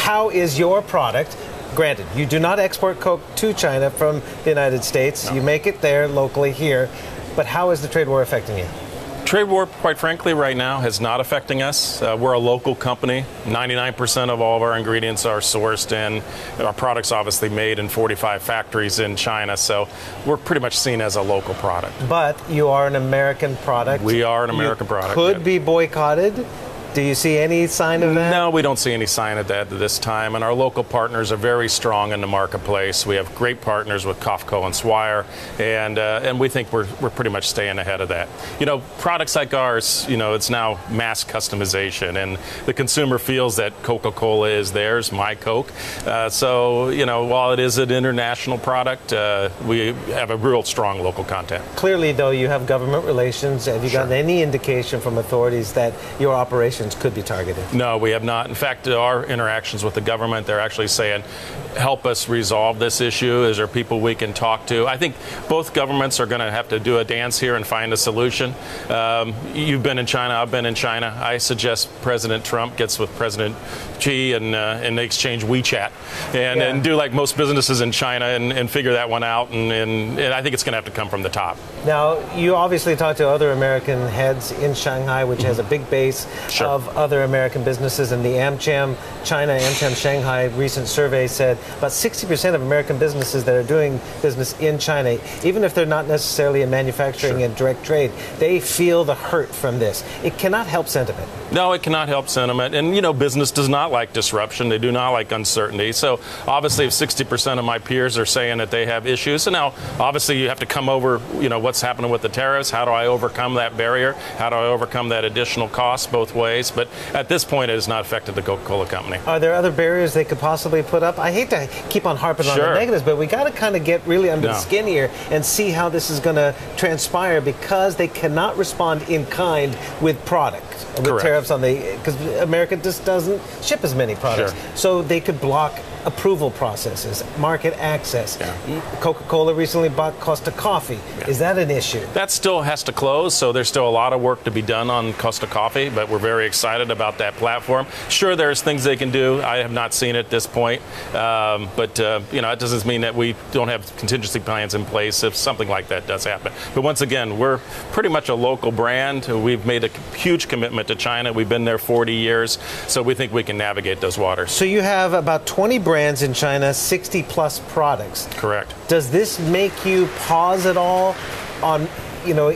how is your product? Granted, you do not export Coke to China from the United States. No. You make it there locally here. But how is the trade war affecting you? Trade war, quite frankly, right now is not affecting us. We're a local company. 99% of all of our ingredients are sourced in. Our product's obviously made in 45 factories in China, so we're pretty much seen as a local product. But you are an American product. We are an American product. Could be boycotted. Do you see any sign of that? No, we don't see any sign of that at this time. And our local partners are very strong in the marketplace. We have great partners with Coca-Cola and Swire, and we think we're pretty much staying ahead of that. You know, products like ours, you know, it's now mass customization, and the consumer feels that Coca-Cola is theirs, my Coke. So, you know, while it is an international product, we have a real strong local content. Clearly, though, you have government relations. Have you gotten any indication from authorities that your operations could be targeted? No, we have not. In fact, our interactions with the government, they're actually saying, help us resolve this issue. Is there people we can talk to? I think both governments are going to have to do a dance here and find a solution. You've been in China, I've been in China. I suggest President Trump gets with President Xi and they exchange WeChat and do like most businesses in China and figure that one out. And I think it's going to have to come from the top. Now, you obviously talk to other American heads in Shanghai, which has a big base of other American businesses, and the AmCham China, AmCham Shanghai recent survey said about 60% of American businesses that are doing business in China, even if they're not necessarily in manufacturing and direct trade, they feel the hurt from this. It cannot help sentiment. No, it cannot help sentiment. And, you know, business does not like disruption. They do not like uncertainty. So, obviously, if 60% of my peers are saying that they have issues, and now, obviously, you have to come over, you know, what's happening with the tariffs. How do I overcome that barrier? How do I overcome that additional cost both ways? But at this point, it has not affected the Coca-Cola Company. Are there other barriers they could possibly put up? I hate to keep on harping on the negatives, but we got to kind of get really under the skin here and see how this is going to transpire, because they cannot respond in kind with product, with tariffs on because America just doesn't ship as many products. So they could block approval processes, market access. Coca-Cola recently bought Costa Coffee. Is that an issue? That still has to close, so there's still a lot of work to be done on Costa Coffee, but we're very excited about that platform. Sure, there's things they can do. I have not seen it at this point, but you know, it doesn't mean that we don't have contingency plans in place if something like that does happen. But once again, we're pretty much a local brand. We've made a huge commitment to China. We've been there 40 years, so we think we can navigate those waters. So you have about 20 brands in China, 60 plus products. Correct. Does this make you pause at all on, you know,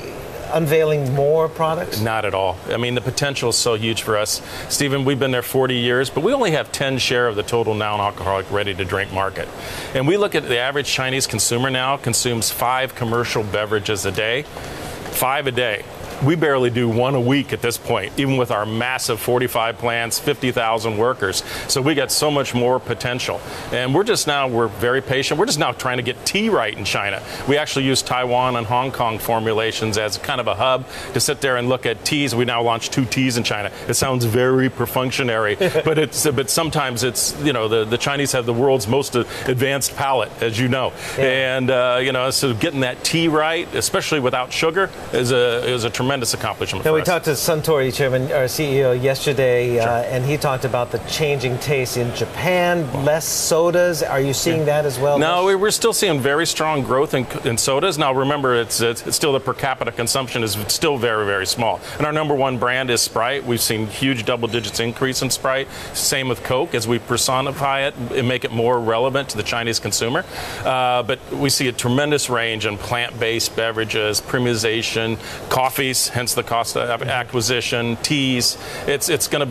unveiling more products? Not at all. I mean, the potential is so huge for us. Stephen, we've been there 40 years, but we only have 10 share of the total non-alcoholic ready-to-drink market. And we look at the average Chinese consumer now consumes 5 commercial beverages a day. 5 a day. We barely do 1 a week at this point, even with our massive 45 plants, 50,000 workers. So we got so much more potential. And we're very patient. We're just now trying to get tea right in China. We actually use Taiwan and Hong Kong formulations as kind of a hub to sit there and look at teas. We now launched 2 teas in China. It sounds very perfunctory, but sometimes it's, you know, the Chinese have the world's most advanced palate, as you know. And, you know, so getting that tea right, especially without sugar, is a tremendous accomplishment for us. We talked to Suntory Chairman, our CEO, yesterday, and he talked about the changing taste in Japan, less sodas. Are you seeing that as well? No, we're still seeing very strong growth in sodas. Now, remember, it's still the per capita consumption is still very, very small. And our number 1 brand is Sprite. We've seen huge double digits increase in Sprite. Same with Coke as we personify it and make it more relevant to the Chinese consumer. But we see a tremendous range in plant-based beverages, premiumization, coffees, hence the cost of acquisition, teas. It's going to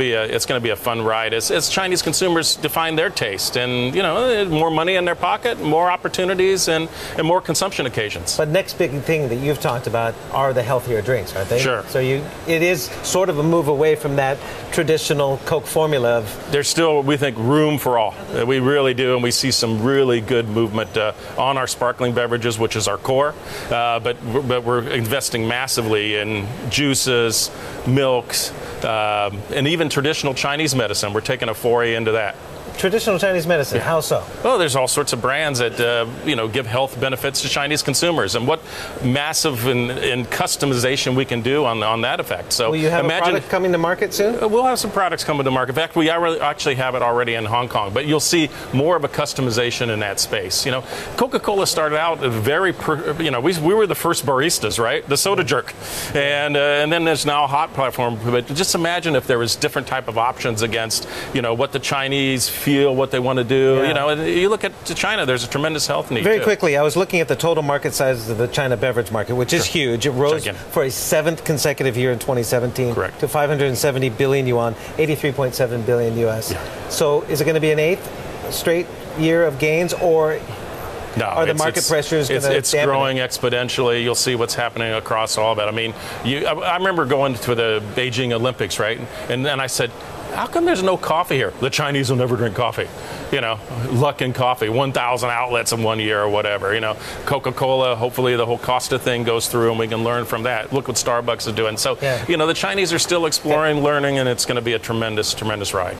be a fun ride as Chinese consumers define their taste, and you know, more money in their pocket, more opportunities, and more consumption occasions. But next big thing that you've talked about are the healthier drinks, aren't they? Sure. So it is sort of a move away from that traditional Coke formula. There's still, we think, room for all. We really do, and we see some really good movement on our sparkling beverages, which is our core. But we're investing massively in juices, milks, and even traditional Chinese medicine. We're taking a foray into that. Traditional Chinese medicine, how so? Well, there's all sorts of brands that give health benefits to Chinese consumers, and what massive in customization we can do on that effect. So will you have a product coming to market soon? We'll have some products coming to market. In fact, we actually have it already in Hong Kong, but you'll see more of a customization in that space. Coca-Cola started out very, we were the first baristas, right? The soda jerk, and then there's now a hot platform. But just imagine if there was different type of options against, what the Chinese feel, what they want to do. And you look at China, there's a tremendous health need. Very quickly, I was looking at the total market size of the China beverage market, which is huge. It rose for a 7th consecutive year in 2017 to 570 billion yuan, 83.7 billion US. So is it going to be an 8th straight year of gains, or no, are the market pressures going to It's growing exponentially. You'll see what's happening across all of it. I mean, I remember going to the Beijing Olympics, right? And then I said, how come there's no coffee here? The Chinese will never drink coffee. Luck in coffee, 1,000 outlets in 1 year or whatever. Coca-Cola, hopefully the whole Costa thing goes through and we can learn from that. Look what Starbucks is doing. So, the Chinese are still exploring, learning, and it's going to be a tremendous, tremendous ride.